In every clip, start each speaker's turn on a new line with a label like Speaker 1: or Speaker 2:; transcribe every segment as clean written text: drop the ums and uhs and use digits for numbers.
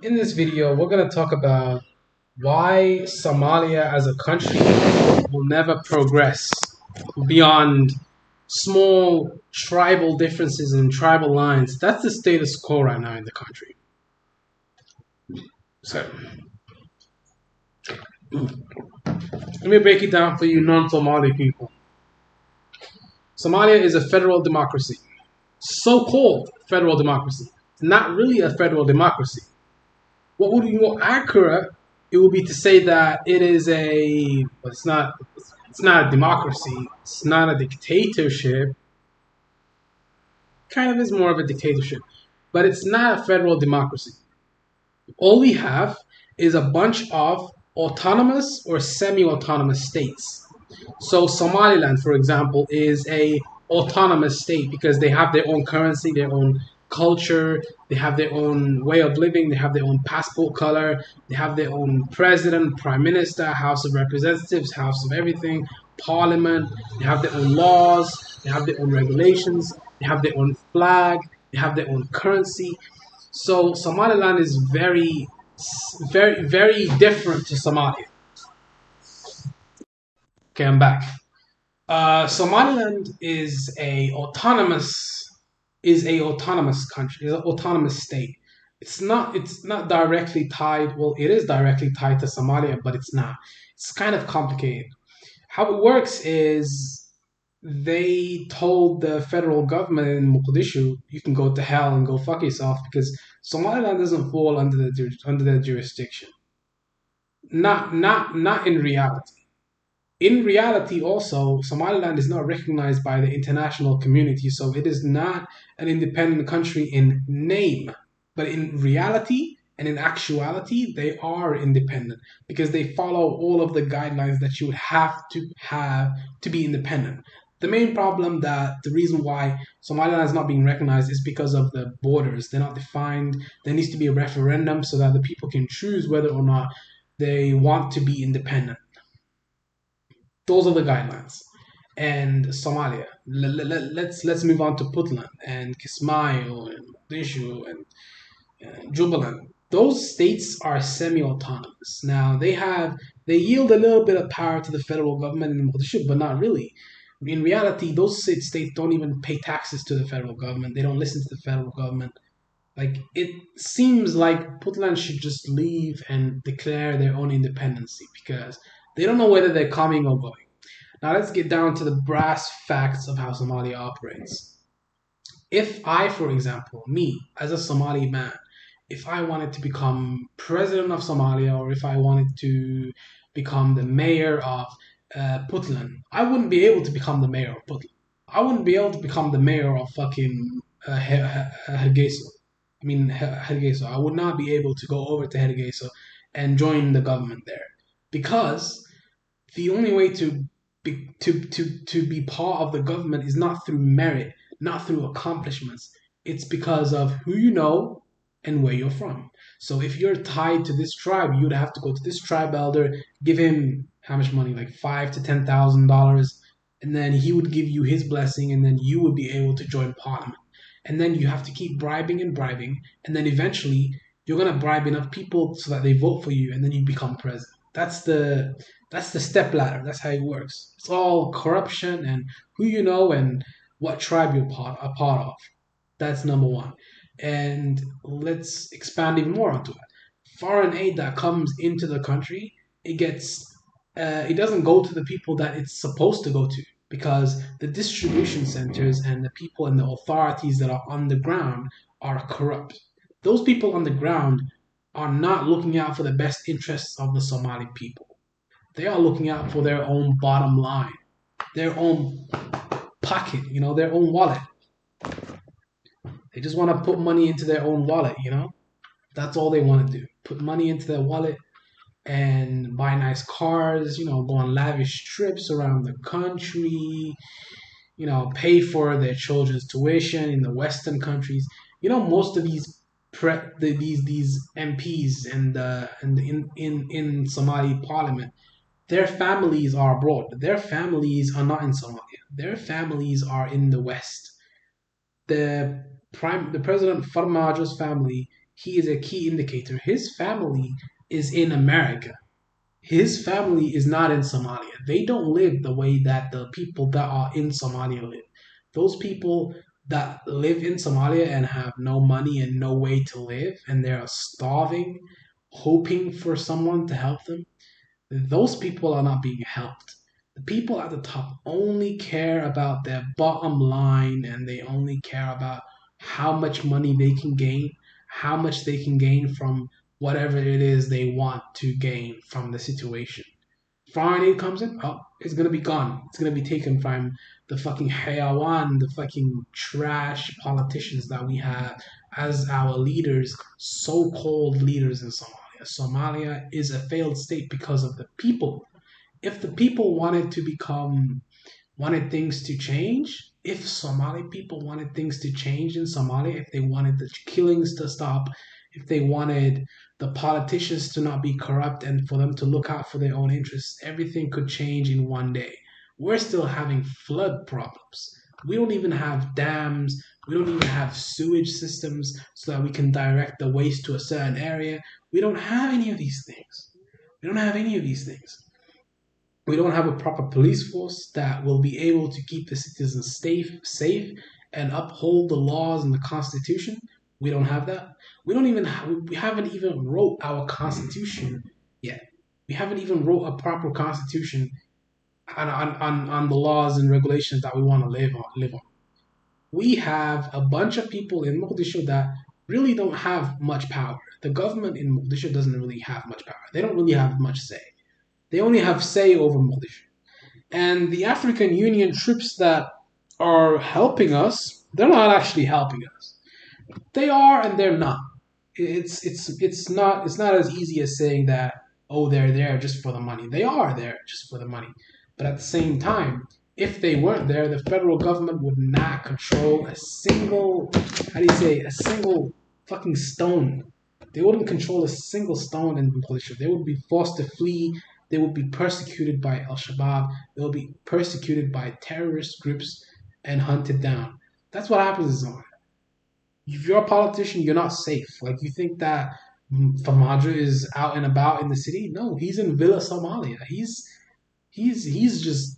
Speaker 1: In this video, we're going to talk about why Somalia as a country will never progress beyond small tribal differences and tribal lines. That's the status quo right now in the country. So, let me break it down for you non-Somali people. Somalia is a federal democracy, so-called federal democracy. It's not really a federal democracy. What would be more accurate? It would be to say that it is a. Well, it's not. It's not a democracy. It's not a dictatorship. Kind of is more of a dictatorship, but it's not a federal democracy. All we have is a bunch of autonomous or semi-autonomous states. So Somaliland, for example, is a autonomous state because they have their own currency, their own culture, they have their own way of living, they have their own passport color, they have their own president, prime minister, House of Representatives, House of everything, parliament, they have their own laws, they have their own regulations, they have their own flag, they have their own currency. So Somaliland is very different to Somalia. Okay, I'm back. Somaliland is a autonomous country, is an autonomous state. It's not directly tied. Well, it is directly tied to Somalia, but it's not. It's kind of complicated. How it works is they told the federal government in Mogadishu, you can go to hell and go fuck yourself because Somaliland doesn't fall under their jurisdiction. Not in reality. In reality, also, Somaliland is not recognized by the international community, so it is not an independent country in name. But in reality and in actuality, they are independent because they follow all of the guidelines that you would have to be independent. The main problem that the reason why Somaliland is not being recognized is because of the borders. They're not defined. There needs to be a referendum so that the people can choose whether or not they want to be independent. Those are the guidelines. And Somalia. Let's move on to Puntland and Kismayo and Mogadishu and Jubaland. Those states are semi-autonomous. Now they yield a little bit of power to the federal government in Mogadishu, but not really. In reality, those states don't even pay taxes to the federal government. They don't listen to the federal government. Like it seems like Puntland should just leave and declare their own independency because they don't know whether they're coming or going. Now let's get down to the brass facts of how Somalia operates. If I, for example, me as a Somali man, if I wanted to become president of Somalia or if I wanted to become the mayor of Puntland, I wouldn't be able to become the mayor of Puntland. I wouldn't be able to become the mayor of fucking Hargeisa. Hargeisa. I would not be able to go over to Hargeisa and join the government there because the only way to be part of the government is not through merit, not through accomplishments. It's because of who you know and where you're from. So if you're tied to this tribe, you'd have to go to this tribe elder, give him how much money, like $5,000 to $10,000, and then he would give you his blessing, and then you would be able to join parliament. And then you have to keep bribing and bribing, and then eventually you're gonna bribe enough people so that they vote for you, and then you become president. That's the step ladder. That's how it works. It's all corruption and who you know and what tribe you're a part of. That's number one. And let's expand even more onto it. Foreign aid that comes into the country, it doesn't go to the people that it's supposed to go to because the distribution centers and the people and the authorities that are on the ground are corrupt. Those people on the ground are not looking out for the best interests of the Somali people. They are looking out for their own bottom line, their own pocket, their own wallet. They just want to put money into their own wallet. That's all they want to do. Put money into their wallet and buy nice cars, go on lavish trips around the country, pay for their children's tuition in the Western countries. Most of these MPs and in Somali parliament, their families are abroad. Their families are not in Somalia. Their families are in the West. The president Farmajo's family, he is a key indicator. His family is in America. His family is not in Somalia. They don't live the way that the people that are in Somalia live. Those people that live in Somalia and have no money and no way to live, and they're starving, hoping for someone to help them, those people are not being helped. The people at the top only care about their bottom line, and they only care about how much money they can gain, how much they can gain from whatever it is they want to gain from the situation. Foreign aid comes in, oh, it's gonna be gone. It's gonna be taken from the fucking hayawan, the fucking trash politicians that we have as our leaders, so-called leaders in Somalia. Somalia is a failed state because of the people. If the people wanted things to change, if Somali people wanted things to change in Somalia, if they wanted the killings to stop, if they wanted the politicians to not be corrupt and for them to look out for their own interests, everything could change in one day. We're still having flood problems. We don't even have dams. We don't even have sewage systems so that we can direct the waste to a certain area. We don't have any of these things. We don't have any of these things. We don't have a proper police force that will be able to keep the citizens safe and uphold the laws and the constitution. We don't have that. We haven't even wrote our constitution yet. We haven't even wrote a proper constitution on the laws and regulations that we want to live on. We have a bunch of people in Mogadishu that really don't have much power. The government in Mogadishu doesn't really have much power. They don't really have much say. They only have say over Mogadishu. And the African Union troops that are helping us, they're not actually helping us. They are and they're not. It's not as easy as saying that, oh, they're there just for the money. They are there just for the money. But at the same time, if they weren't there, the federal government would not control a single, how do you say, a single fucking stone. They wouldn't control a single stone in Malaysia. They would be forced to flee. They would be persecuted by Al Shabaab. They will be persecuted by terrorist groups and hunted down. That's what happens in Somalia. If you're a politician, you're not safe. Like you think that Farmajo is out and about in the city? No, he's in Villa Somalia. He's just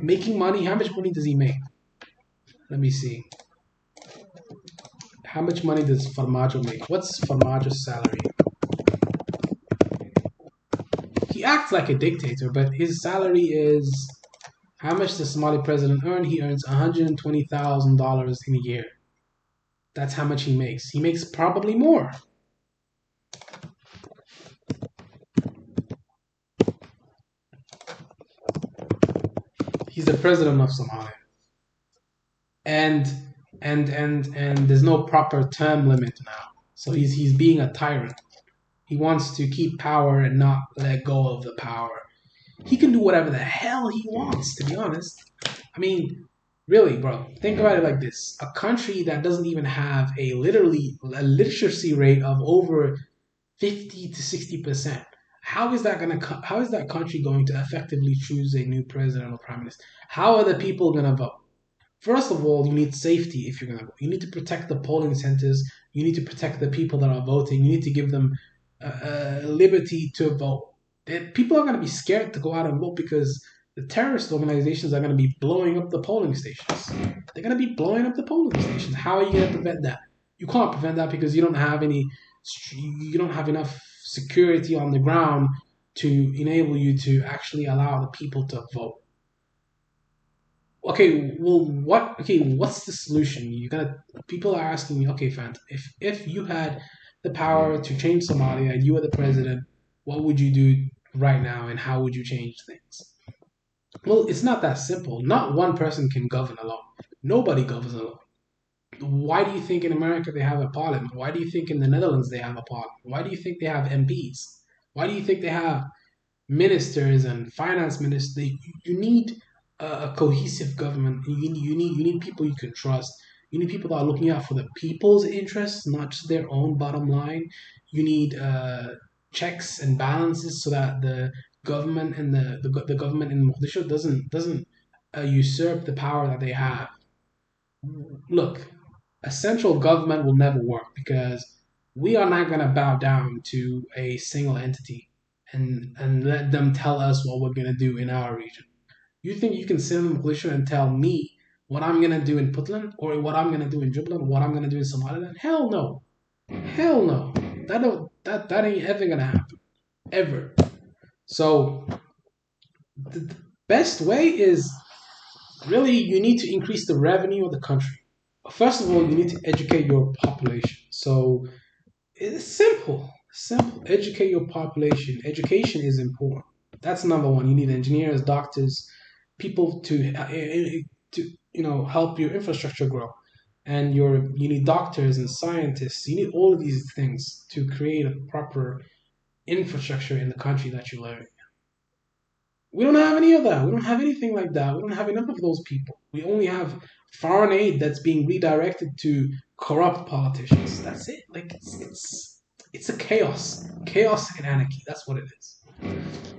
Speaker 1: making money. How much money does he make? Let me see. How much money does Farmajo make? What's Farmajo's salary? He acts like a dictator, but his salary is how much does Somali president earn? He earns $120,000 in a year. That's how much he makes. He makes probably more. He's the president of Somalia. And and there's no proper term limit now. So he's being a tyrant. He wants to keep power and not let go of the power. He can do whatever the hell he wants, to be honest. I mean, really, bro, think about it like this. A country that doesn't even have a literacy rate of over 50 to 60%. How is that country going to effectively choose a new president or prime minister? How are the people gonna vote? First of all, you need safety if you're gonna vote. You need to protect the polling centers. You need to protect the people that are voting. You need to give them liberty to vote. People are gonna be scared to go out and vote because the terrorist organizations are gonna be blowing up the polling stations. They're gonna be blowing up the polling stations. How are you gonna prevent that? You can't prevent that because you don't have enough security on the ground to enable you to actually allow the people to vote. Okay, well, what? Okay, what's the solution? You gotta. People are asking me. Okay, fine. If you had the power to change Somalia and you were the president, what would you do right now, and how would you change things? Well, it's not that simple. Not one person can govern alone. Nobody governs alone. Why do you think in America they have a parliament? Why do you think in the Netherlands they have a parliament? Why do you think they have MPs? Why do you think they have ministers and finance ministers? You need a cohesive government. You need people you can trust. You need people that are looking out for the people's interests, not just their own bottom line. You need checks and balances so that the government and the government in Mogadishu doesn't usurp the power that they have. Look, a central government will never work because We are not gonna bow down to a single entity and let them tell us what we're gonna do in our region. You think you can sit in Malaysia and tell me what I'm gonna do in Puntland or what I'm gonna do in Jubaland, what I'm gonna do in Somaliland? Hell no. Hell no. That ain't ever gonna happen. Ever. So the best way is really you need to increase the revenue of the country. First of all, you need to educate your population. So it's simple. Simple. Educate your population. Education is important. That's number one. You need engineers, doctors, people to help your infrastructure grow. And you need doctors and scientists. You need all of these things to create a proper infrastructure in the country that you live in. We don't have any of that. We don't have anything like that. We don't have enough of those people. We only have foreign aid that's being redirected to corrupt politicians. That's it. Like it's a chaos and anarchy. That's what it is.